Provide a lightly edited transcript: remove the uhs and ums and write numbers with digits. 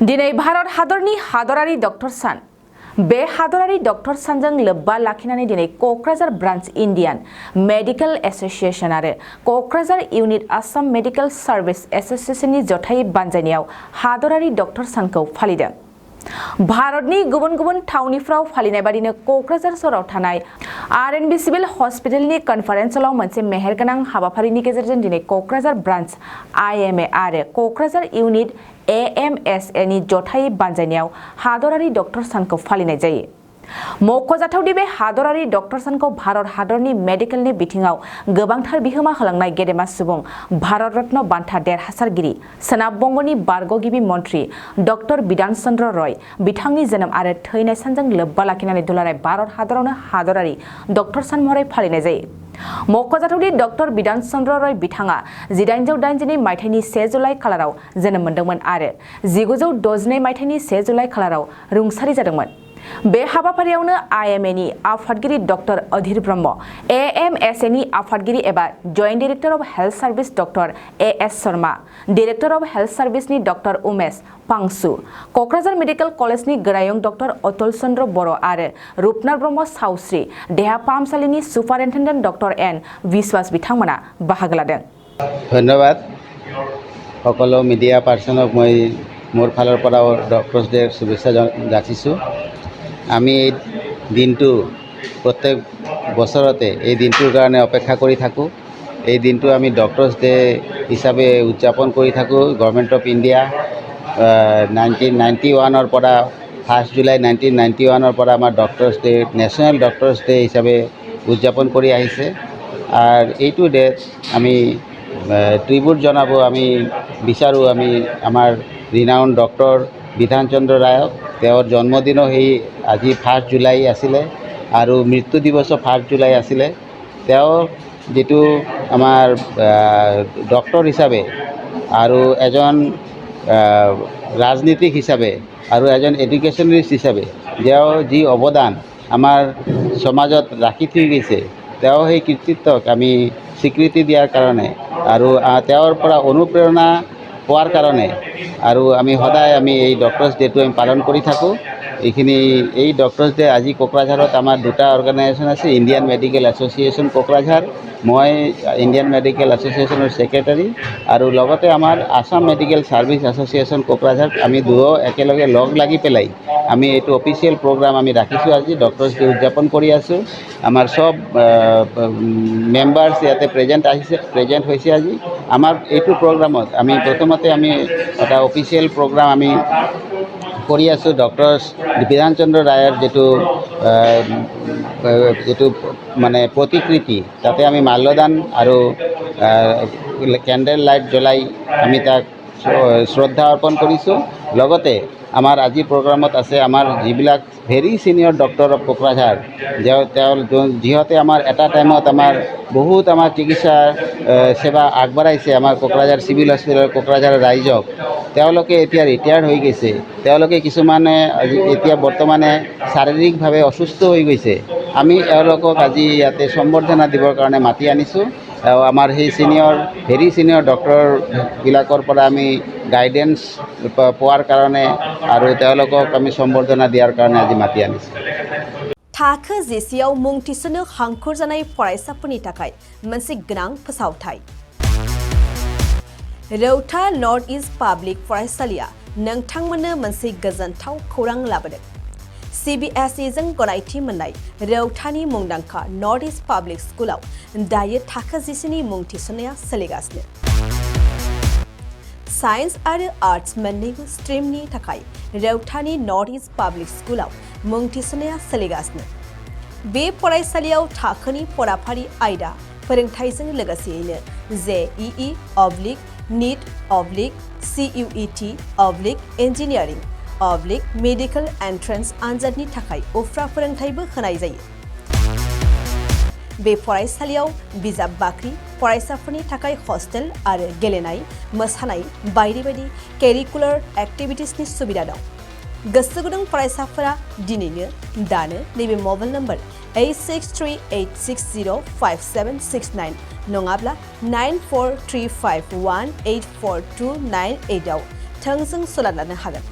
दिनै भारत हादरनि हादरारि डक्टर सान बे हादरारि डक्टर सानजों लोब्बा लाखिनानै दिनै Kokrajhar branch Indian medical association आरो Kokrajhar unit Assam medical service एसोसिएशननि जथायै बानजायनायाव हादरारि डक्टर सानखौ फालिदों। भारतनि गुबुन गुबुन थावनिफ्राव फालिनाय बादिनो क'क्राझार सहराव थानाय आरएनबी सिभिल हस्पिटालनि कनफारेन्स हलाव मोनसे मेहेरगोनां हाबाफारिनि गेजेरजों दिनै क'क्राझार ब्रान्च आईएमए आरो क'क्राझार इउनिट एएमएसए नि जथायै बानजायनायाव हादरारि डक्टर सानखौ फालिनाय जायो। मख'जाथावदि बे हादरारि डक्टर सानखौ भारत हादरनि मेडिकेलनि बिथिङाव गोबांथार बिहोमा होलांनाय गेदेमा सुबुं भारत रत्न बान्था देरहासारगिरि सोनाब बंगनि बारग'गिबि मन्त्रि डक्टर बिधान चन्द्र रय बिथांनि जोनोम आरो थैनाय सानजों लोब्बा लाखिनानै दुलाराय भारत हादरावनो हादरारि डक्टर सान महरै फालिनाय जायो। मख'जाथावदि डक्टर बिधान चन्द्र रय बिथाङा 1882 मायथाइनि 1 जुलाइ खालाराव जोनोम मोन्दोंमोन आरो 1962 मायथाइनि 1 जुलाइ खालाराव रुंसारि जादोंमोन। बे हाबाफारियावनो आईएमए नि आफादगिरि डक्टर अधीर ब्रह्म, एएमएसए नि आफादगिरि एबा joint director of health service doctor A S Sharma, director of health सार्भिसनि डक्टर उमेश पांसु, क'क्राझार मेडिकेल कलेजनि गोरायुं डक्टर अतुल चन्द्र बर' आरो रुपनाथ ब्रह्म सावस्रि देहा फाहामसालिनि सुपारिनटेन्डेन्ट डक्टर एन विश्वास बिथांमोना बाहागो लादों। धन्यवाद সকলো মিডিয়া পাৰ্চনক মই মোৰ ফালৰ পৰাও ডক্টৰ্ছ ডেৰ শুভেচ্ছা যাচিছোঁ। আমি এই দিনটো প্ৰত্যেক বছৰতে এই দিনটোৰ কাৰণে অপেক্ষা কৰি থাকোঁ। এই দিনটো আমি ডক্টৰ্ছ ডে হিচাপে উদযাপন কৰি থাকোঁ। গভৰ্ণমেণ্ট অফ ইণ্ডিয়া 1991 পৰা 1 জুলাই 1991 পৰা আমাৰ doctors day national doctors day হিচাপে উদযাপন কৰি আহিছে। আৰু এইটো ডেট আমি ট্ৰিবিউট জনাব আমি বিচাৰোঁ আমি আমাৰ ৰিনাউণ্ড ডক্টৰ বিধান চন্দ্ৰ ৰায়ক। তেওঁৰ জন্মদিনো সেই আজি 1 জুলাই আছিলে আৰু মৃত্যু দিৱসো 1 জুলাই আছিলে। তেওঁ যিটো আমাৰ ডক্টৰ হিচাপে আৰু এজন ৰাজনীতিক হিচাপে আৰু এজন এডুকেশ্যনিষ্ট হিচাপে তেওঁ যি অৱদান আমাৰ সমাজত ৰাখি থৈ গৈছে, তেওঁ সেই কৃতিত্বক আমি স্বীকৃতি দিয়াৰ কাৰণে আৰু তেওঁৰ পৰা অনুপ্ৰেৰণা পোৱাৰ কাৰণে আৰু আমি সদায় এই ডক্টৰ্ছ ডেটো আমি পালন কৰি থাকোঁ। এই ডক্টৰ্ছ ডে আজি কোকৰাঝাৰত আমাৰ দুটা অৰ্গেনাইজেশ্যন আছে, ইণ্ডিয়ান মেডিকেল এছ'চিয়েশ্যন কোকৰাঝাৰ, মই ইণ্ডিয়ান মেডিকেল এছ'চিয়েশ্যনৰ ছেক্ৰেটাৰী আৰু লগতে আমাৰ Assam medical service association Kokrajhar, আমি দুয়ো একেলগে লগ লাগি পেলাই আমি এইটো অফিচিয়েল প্ৰগ্ৰাম আমি ৰাখিছোঁ। আজি ডক্টৰ্ছ ডে উদযাপন কৰি আছোঁ। আমাৰ সব মেম্বাৰ্ছ ইয়াতে প্ৰেজেণ্ট হৈছে। আজি আমাৰ এইটো প্ৰগ্ৰামত আমি প্ৰথমতে এটা অফিচিয়েল প্ৰগ্ৰাম আমি কৰি আছোঁ। ডক্টৰ বিধান চন্দ্ৰ ৰায়ৰ যিটো মানে প্ৰতিকৃতি, তাতে আমি মাল্যদান আৰু কেণ্ডেল লাইট জ্বলাই আমি তাক শ্ৰদ্ধা অৰ্পণ কৰিছোঁ। লগতে আমাৰ আজি প্ৰগ্ৰামত আছে আমাৰ যিবিলাক very senior doctor of Kokrajhar, যিহঁতে আমাৰ এটা টাইমত বহুত চিকিৎসা সেৱা আগবঢ়াইছে আমাৰ কোকৰাঝাৰ চিভিল হস্পিটেল কোকৰাঝাৰ ৰাইজক। তেওঁলোকে এতিয়া ৰিটায়াৰ্ড হৈ গৈছে। তেওঁলোকে কিছুমানে এতিয়া বৰ্তমানে শাৰীৰিকভাৱে অসুস্থ হৈ গৈছে। আমি এওঁলোকক আজি ইয়াতে সম্বৰ্ধনা দিবৰ কাৰণে মাতি আনিছোঁ। আমাৰ সেই ভেৰি ছিনিয়ৰ ডক্টৰবিলাকৰ পৰা আমি গাইডেন্স পোৱাৰ কাৰণে আৰু তেওঁলোকক আমি সম্বৰ্ধনা দিয়াৰ কাৰণে আজি মাতি আনিছোঁ। थाखो जिसेआव मुं थिसननो हांखुर जानाय फरायसाफोरनि थाखाय मोनसे गोनां फोसावथाय। रौता नर्थ इस्ट पाब्लिक फरायसालिया नोंथांमोननो मोनसे गोजोनथाव खौरां लाबोदों। CBSE जों गनायथि मोननाय रौतानि मुंदांखा नर्थ इस्ट पाब्लिक स्कुलाव दायो थाखो जिसेनि मुं थिसननाया सोलिगासिनो। साइन्स आरो आर्ट्स मोन्नैबो स्ट्रिमनि थाखाय रौतानि नर्थ इस्ट पाब्लिक स्कुलाव मुं थिसननाया सोलिगासिनो। बे फरायसालियाव थाखोनि फराफारि आयदा फोरोंथाइजों लोगोसेयैनो JEE NEET CUET engineering medical entrance आनजादनि थाखाय उफ्रा फोरोंथाइबो होनाय जायो। बे फरायसालियाव बिजाब बाख्रि, फरायसाफोरनि थाखाय हस्टेल आरो गेलेनाय, मोसानाय बायदि बायदि केरिकुलार एक्टिभिटिसनि सुबिदा दं। गोसो गुदुं फरायसाफोरा दिनैनो दानो नैबे मबाइल नम्बर 8638605769 नङाब्ला 9435184298 आव थोंजों सलाद लानो हागोन।